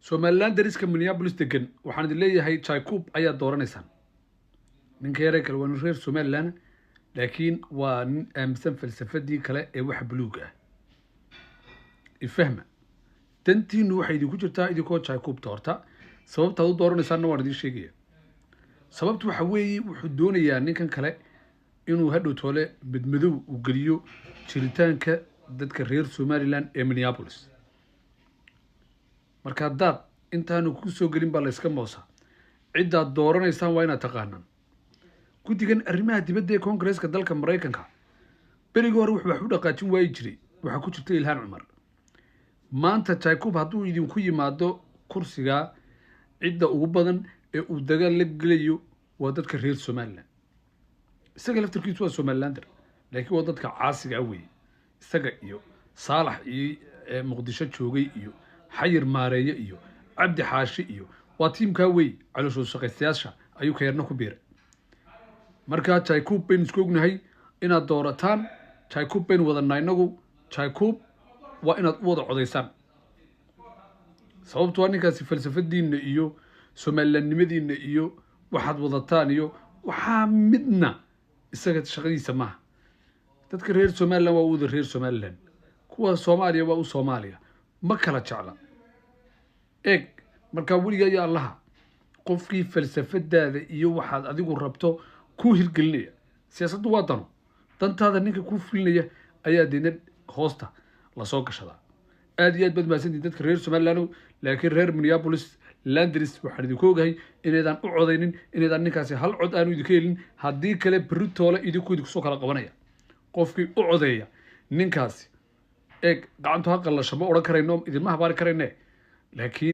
Somaliland dariska Minneapolis degan waxaan idin leeyahay Jacob ayaa dooranaysaan ninka yare kale waa reer Somaliland laakiin waa nin aaminsan falsafadii kale ee wax buluug ah ifahma dantiinu waxay idinku jirtaa idinkoo Jacob doorta sababta uu dooranaysaan waan idin sheegaya sababtu waxa weeye wuxuu doonayaa ninkan kale inuu hadhow toole midmadow u galiyo jiritaanka dadka reer Somaliland ee Minneapolis marka dad intaanu ku soo galin baa la iska moosa cidda dooranaysaan waa inaad taqaanaan guddigan arrimaha dibadda ee Congress-ka dalka Mareykanka berigi hore wax u dhaqaajin waay jiray waxa ku jirta Ilhaan Cumar maanta Jacob hadduu idinku yimaado kursiga cidda ugu badan ee uu dagaal la gelayo waa dadka reer Somaliland isaga laftirkiisu waa Somalilander laakiin waa dadka caasiga ah weey isaga iyo Saalax iyo Muqdisho joogay iyo xayir maareeye iyo Cabdi Xaashi iyo waa tiimka weey caloosho shaqaystayaasha ayuu ka yarna ku biiray marka Jacob ben isku ognahay inaad doorataan Jacob ben wadana inagu Jacob waa inaad wada codeysaan sababtoo ninkaasi falsafadiina iyo Somalilandnimadiina iyo waxaad wadataan iyo waxa midna isaga shaqadiisa ma dadka reer Somaliland waa wada reer Somaliland kuwa Soomaaliya waa u Soomaaliya ma kala jecla eeg marka waliga ya Allah qofkii falsafadaada iyo waxaad adigu rabto ku hirgelinaya siyaasaddu waa dantaada ninka ku fulinaya ayaa diinad hoosta la soo gashada aad iyo aad bad maasantii dadka reer Somaliland laakiin reer Minneapolis Landris waxaan idinku ogahay inaydan u codeynin inaydan ninkaasi hal cod aanu idinku helin haddii kale Britoole idinku soo kala qabanaya qofkii u codeeya ninkaasi eeg gacantu ha qallasho ma oran karayno idinma habaari karayne laakiin